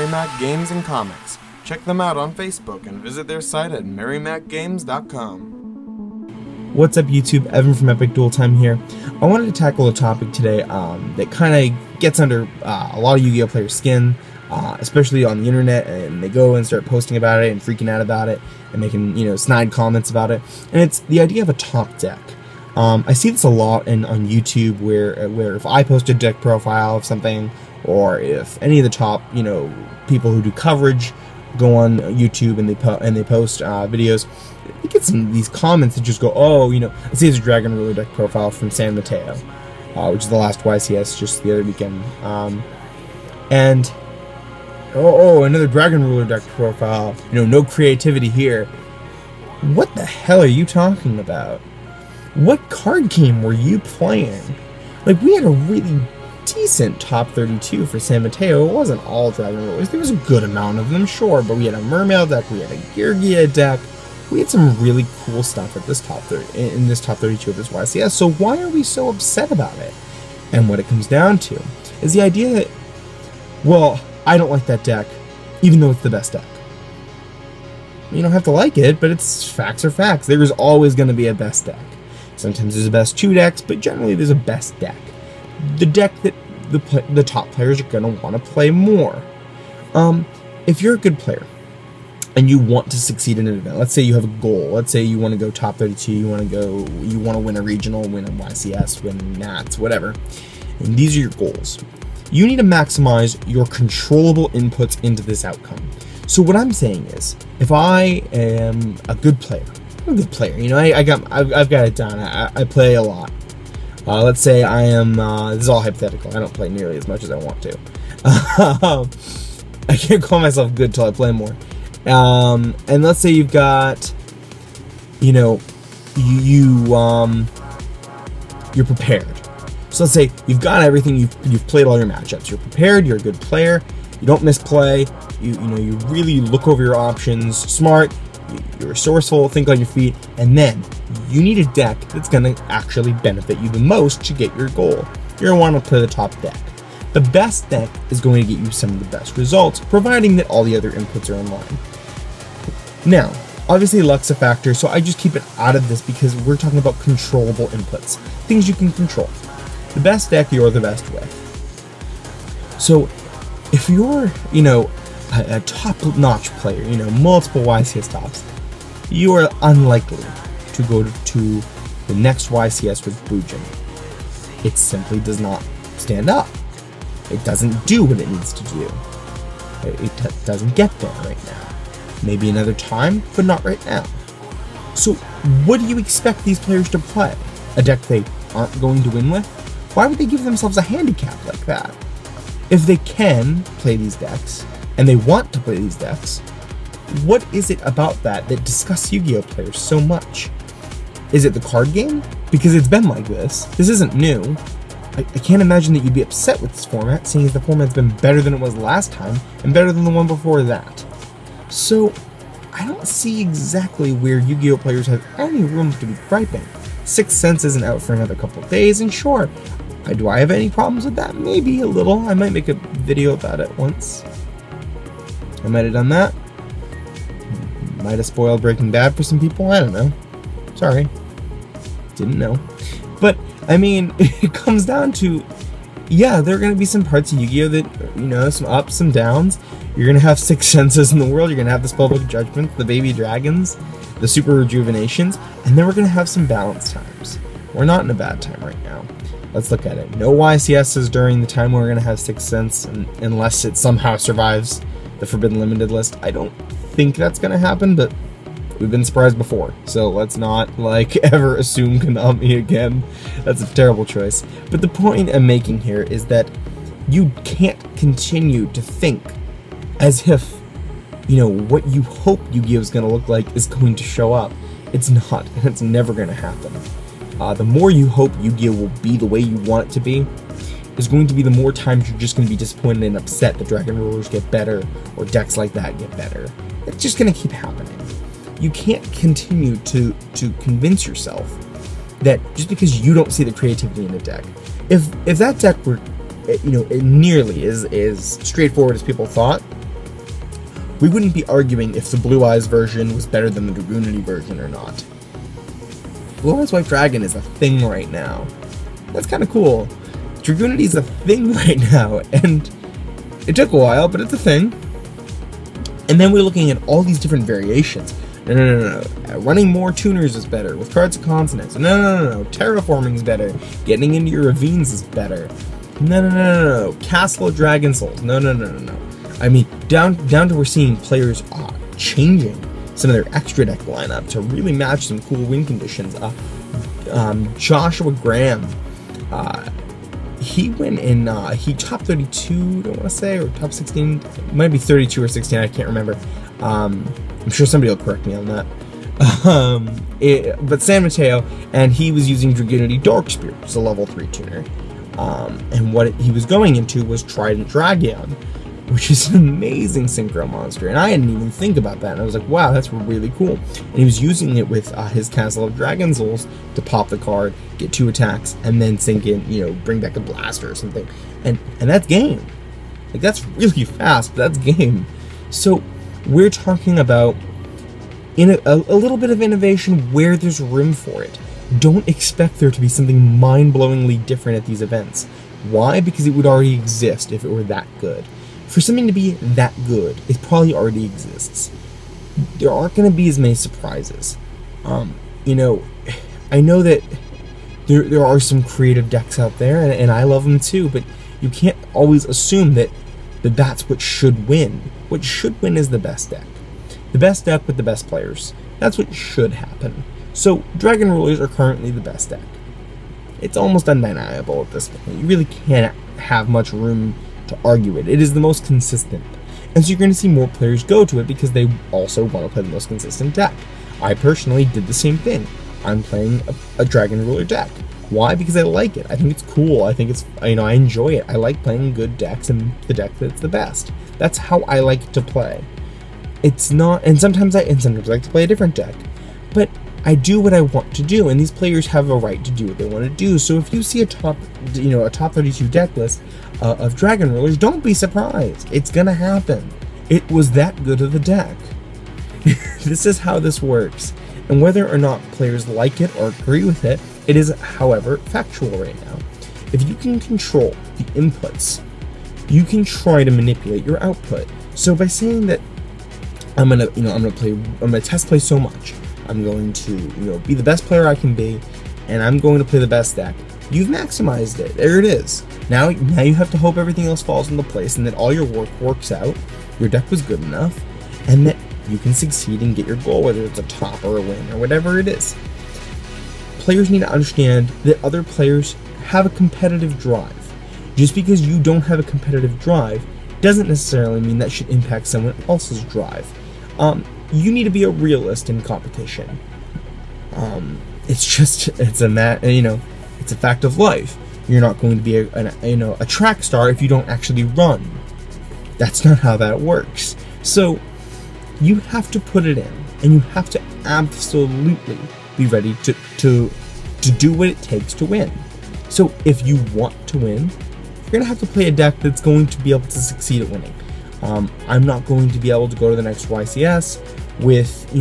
Mac Games and Comics. Check them out on Facebook and visit their site at merrymacgames.com. What's up YouTube, Evan from Epic Duel Time here. I wanted to tackle a topic today that kind of gets under a lot of Yu-Gi-Oh players' skin, especially on the internet, and they go and start posting about it and freaking out about it and making, snide comments about it, and it's the idea of a top deck. I see this a lot on YouTube where if I post a deck profile of something, or if any of the top, people who do coverage go on YouTube and they post videos, you get these comments that just go, oh, I see this Dragon Ruler deck profile from San Mateo, which is the last YCS just the other weekend, and another Dragon Ruler deck profile, no creativity here. What the hell are you talking about? What card game were you playing? Like, we had a really decent top 32 for San Mateo. It wasn't all Dragon Rulers. There was a good amount of them, sure, but we had a Mermail deck, we had a YuGiOh deck. We had some really cool stuff at this top 30, in this top 32 of this YCS, so why are we so upset about it? And what it comes down to is the idea that, well, I don't like that deck, even though it's the best deck. You don't have to like it, but it's facts are facts. There's always going to be a best deck. Sometimes there's a best two decks, but generally there's a best deck. The deck that the top players are going to want to play more. If you're a good player, and you want to succeed in an event, let's say you have a goal, let's say you want to go top 32, you want to win a regional, win a YCS, win Nats, whatever, and these are your goals. You need to maximize your controllable inputs into this outcome. So what I'm saying is, if I am a good player, I've got it down, I play a lot. Let's say I am, this is all hypothetical, I don't play nearly as much as I want to. I can't call myself good till I play more. And let's say you've got, you're prepared. So let's say you've got everything, you've played all your matchups, you're prepared, you're a good player, you don't misplay, you really look over your options, smart, you're resourceful, think on your feet, and then you need a deck that's going to actually benefit you the most to get your goal. You're going to want to play the top deck. The best deck is going to get you some of the best results, providing that all the other inputs are in line. Now, obviously luck's a factor, so I just keep it out of this because we're talking about controllable inputs, things you can control. The best deck you're the best with. So, if you're, a top-notch player, multiple YCS tops, you are unlikely to go to the next YCS with Bujin. It simply does not stand up. It doesn't do what it needs to do. It doesn't get there right now. Maybe another time, but not right now. So, what do you expect these players to play? A deck they aren't going to win with? Why would they give themselves a handicap like that? If they can play these decks, and they want to play these decks, what is it about that disgusts Yu-Gi-Oh players so much? Is it the card game? Because it's been like this. This isn't new. I can't imagine that you'd be upset with this format, seeing as the format's been better than it was last time, and better than the one before that. So, I don't see exactly where Yu-Gi-Oh players have any room to be griping. Sixth Sense isn't out for another couple of days, and sure, do I have any problems with that? Maybe a little. I might make a video about it once. I might have done that. Might have spoiled Breaking Bad for some people, I don't know. Sorry. Didn't know. But, I mean, it comes down to, yeah, there are going to be some parts of Yu-Gi-Oh that, some ups, some downs. You're going to have Six Senses in the world, you're going to have the Spellbook Judgment, the Baby Dragons, the Super Rejuvenations, and then we're going to have some balance times. We're not in a bad time right now. Let's look at it. No YCSs during the time where we're going to have Six Sense, unless it somehow survives the Forbidden Limited list. I don't think that's going to happen, but we've been surprised before, so let's not, ever assume Konami again. That's a terrible choice. But the point I'm making here is that you can't continue to think as if, what you hope Yu-Gi-Oh is going to look like is going to show up. It's not, and it's never going to happen. The more you hope Yu-Gi-Oh will be the way you want it to be, is going to be the more times you're just going to be disappointed and upset that Dragon Rulers get better, or decks like that get better. It's just going to keep happening. You can't continue to convince yourself that just because you don't see the creativity in a deck, if that deck were, nearly as straightforward as people thought, we wouldn't be arguing if the Blue Eyes version was better than the Dragoonity version or not. Blue Eyes White Dragon is a thing right now. That's kind of cool. Dragoonity is a thing right now, and it took a while, but it's a thing. And then we're looking at all these different variations. No. Running more tuners is better, with cards of consonants. No. Terraforming is better. Getting into your ravines is better. No. Castle of Dragon Souls. No. I mean, down to we're seeing players changing some of their extra deck lineup to really match some cool win conditions. Joshua Graham, he went in, he top 32, I want to say, or top 16, it might be 32 or 16, I can't remember. I'm sure somebody will correct me on that. But San Mateo, and he was using Dragoonity Darkspear, it's a level 3 tuner. And what he was going into was Trident Dragon, which is an amazing synchro monster, and I didn't even think about that, and I was like, wow, that's really cool. And he was using it with his Castle of Dragon Souls to pop the card, get 2 attacks, and then sink in, bring back a blaster or something, and that's game. Like, that's really fast, but that's game. So we're talking about a little bit of innovation where there's room for it. Don't expect there to be something mind-blowingly different at these events. Why? Because it would already exist if it were that good. For something to be that good, it probably already exists. There aren't going to be as many surprises. I know that there are some creative decks out there, and I love them too, but you can't always assume that that's what should win. What should win is the best deck. The best deck with the best players. That's what should happen. So, Dragon Rulers are currently the best deck. It's almost undeniable at this point. You really can't have much room to argue it. It is the most consistent. And so you're going to see more players go to it because they also want to play the most consistent deck. I personally did the same thing. I'm playing a Dragon Ruler deck. Why? Because I like it. I think it's cool. I think it's, I enjoy it. I like playing good decks and the deck that's the best. That's how I like to play. It's not, and sometimes I like to play a different deck. But I do what I want to do, and these players have a right to do what they want to do. So if you see a top 32 deck list of Dragon Rulers, don't be surprised. It's gonna happen. It was that good of a deck. This is how this works. And whether or not players like it or agree with it, it is, however, factual right now. If you can control the inputs, you can try to manipulate your output. So by saying that I'm gonna test play so much, I'm going to, be the best player I can be, and I'm going to play the best deck. You've maximized it. There it is. Now you have to hope everything else falls into place and that all your work works out, your deck was good enough, and that you can succeed and get your goal, whether it's a top or a win or whatever it is. Players need to understand that other players have a competitive drive. Just because you don't have a competitive drive doesn't necessarily mean that should impact someone else's drive. You need to be a realist in competition. It's a fact of life. You're not going to be a track star if you don't actually run. That's not how that works. So you have to put it in, and you have to absolutely be ready to do what it takes to win. So if you want to win, you're gonna have to play a deck that's going to be able to succeed at winning. I'm not going to be able to go to the next YCS with,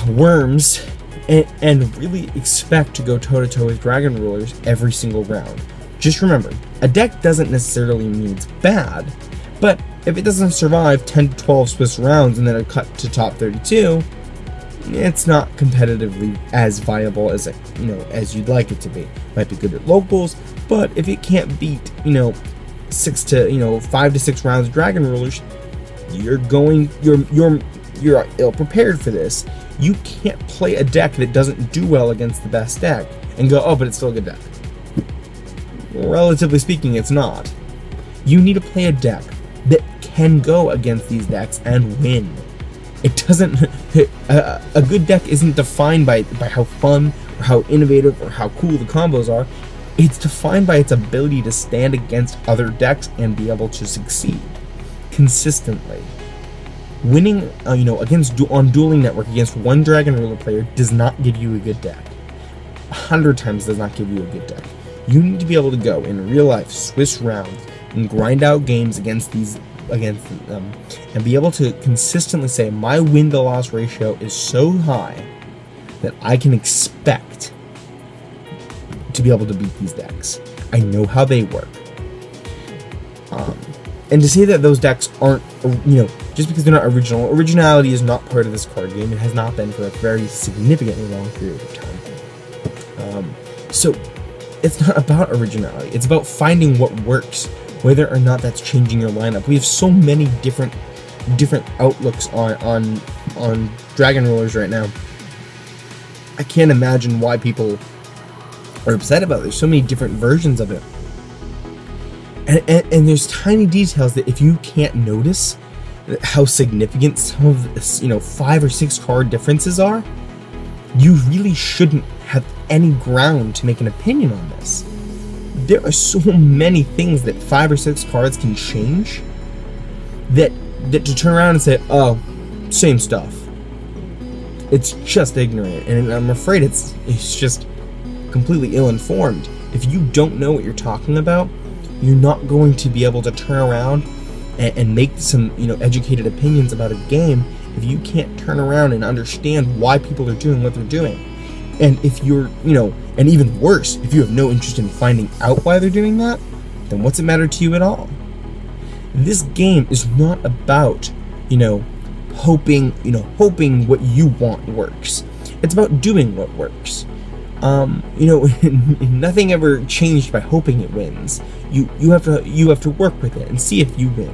worms and really expect to go toe-to-toe with Dragon Rulers every single round. Just remember, a deck doesn't necessarily mean it's bad, but if it doesn't survive 10 to 12 Swiss rounds and then a cut to top 32, it's not competitively as viable as as you'd like it to be. Might be good at locals, but if it can't beat 5 to 6 rounds of Dragon Rulers, you're ill prepared for this. You can't play a deck that doesn't do well against the best deck and go, oh, but it's still a good deck. Relatively speaking, it's not. You need to play a deck that can go against these decks and win. It doesn't. A good deck isn't defined by how fun or how innovative or how cool the combos are. It's defined by its ability to stand against other decks and be able to succeed consistently. Winning, on Dueling Network against one Dragon Ruler player does not give you a good deck. 100 times does not give you a good deck. You need to be able to go in real life, Swiss rounds, and grind out games against these against them and be able to consistently say my win-to-loss ratio is so high that I can expect to be able to beat these decks. I know how they work. And to say that those decks aren't, just because they're not original, originality is not part of this card game. It has not been for a very significantly long period of time. So it's not about originality. It's about finding what works, whether or not that's changing your lineup. We have so many different outlooks on Dragon Rulers right now. I can't imagine why people are upset about it. There's so many different versions of it. And there's tiny details that if you can't notice how significant some of the, 5 or 6 card differences are, you really shouldn't have any ground to make an opinion on this. There are so many things that 5 or 6 cards can change that to turn around and say, oh, same stuff. It's just ignorant, and I'm afraid it's just completely ill-informed. If you don't know what you're talking about, you're not going to be able to turn around and make some, educated opinions about a game if you can't turn around and understand why people are doing what they're doing. And if you're, and even worse, if you have no interest in finding out why they're doing that, then what's it matter to you at all? This game is not about, hoping what you want works. It's about doing what works. Nothing ever changed by hoping it wins. You have to work with it and see if you win.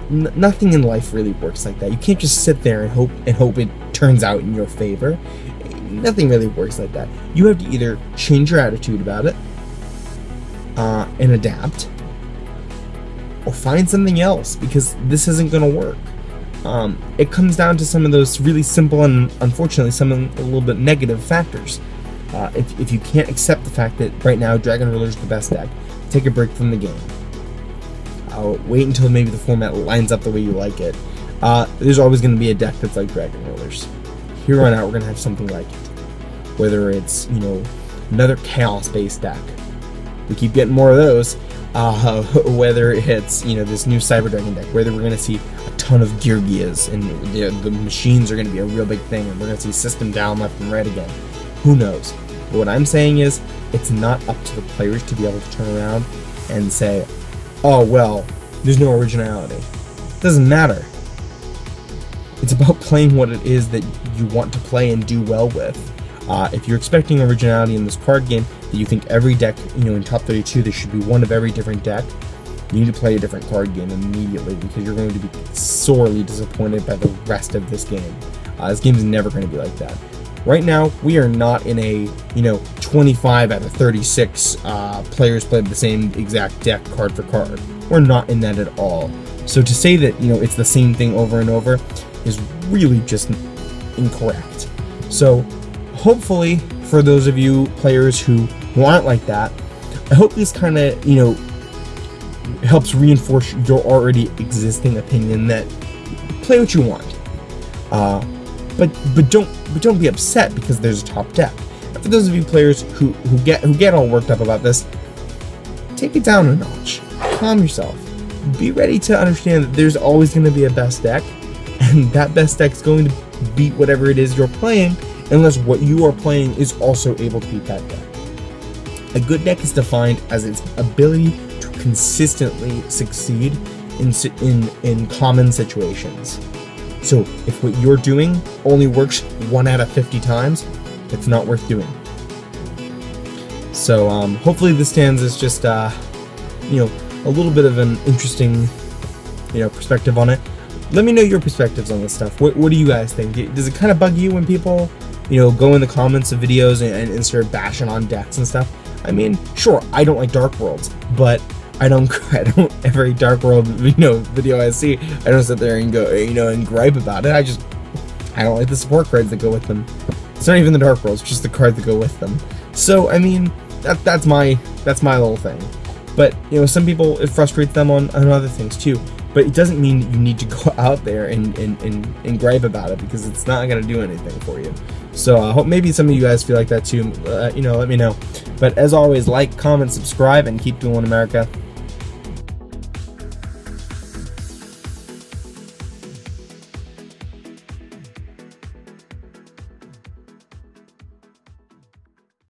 Nothing in life really works like that. You can't just sit there and hope it turns out in your favor. Nothing really works like that. You have to either change your attitude about it and adapt, or find something else, because this isn't going to work. It comes down to some of those really simple and unfortunately some a little bit negative factors. If you can't accept the fact that right now Dragon Ruler is the best deck, take a break from the game. Wait until maybe the format lines up the way you like it. There's always going to be a deck that's like Dragon Rulers. Here on out, we're going to have something like it. Whether it's, another chaos-based deck. We keep getting more of those. Whether it's, this new Cyber Dragon deck, whether we're going to see a ton of Geargias and the machines are going to be a real big thing, and we're going to see system down left and right again. Who knows? But what I'm saying is, it's not up to the players to be able to turn around and say, oh, well, there's no originality. It doesn't matter. It's about playing what it is that you want to play and do well with. If you're expecting originality in this card game, that you think every deck, in top 32, there should be one of every different deck, you need to play a different card game immediately, because you're going to be sorely disappointed by the rest of this game. This game is never going to be like that. Right now, we are not in a, 25 out of 36 players played the same exact deck card for card. We're not in that at all. So to say that, it's the same thing over and over is really just incorrect. So hopefully, for those of you players who aren't like that, I hope this kind of, helps reinforce your already existing opinion that play what you want. But don't be upset because there's a top deck. And for those of you players who get all worked up about this, take it down a notch. Calm yourself. Be ready to understand that there's always going to be a best deck, and that best deck is going to beat whatever it is you're playing, unless what you are playing is also able to beat that deck. A good deck is defined as its ability to consistently succeed in common situations. So if what you're doing only works 1 out of 50 times, it's not worth doing. So hopefully this stands as just a little bit of an interesting perspective on it. Let me know your perspectives on this stuff. What do you guys think? Does it kind of bug you when people go in the comments of videos and start bashing on decks and stuff? I mean, sure, I don't like Dark Worlds, but I don't every Dark World video I see, I don't sit there and go and gripe about it. I don't like the support cards that go with them. It's not even the Dark Worlds, just the cards that go with them. So I mean, that's my little thing. But some people, it frustrates them on other things too. But it doesn't mean that you need to go out there and gripe about it, because it's not going to do anything for you. So I hope maybe some of you guys feel like that too. Let me know. But as always, like, comment, subscribe, and keep dueling America.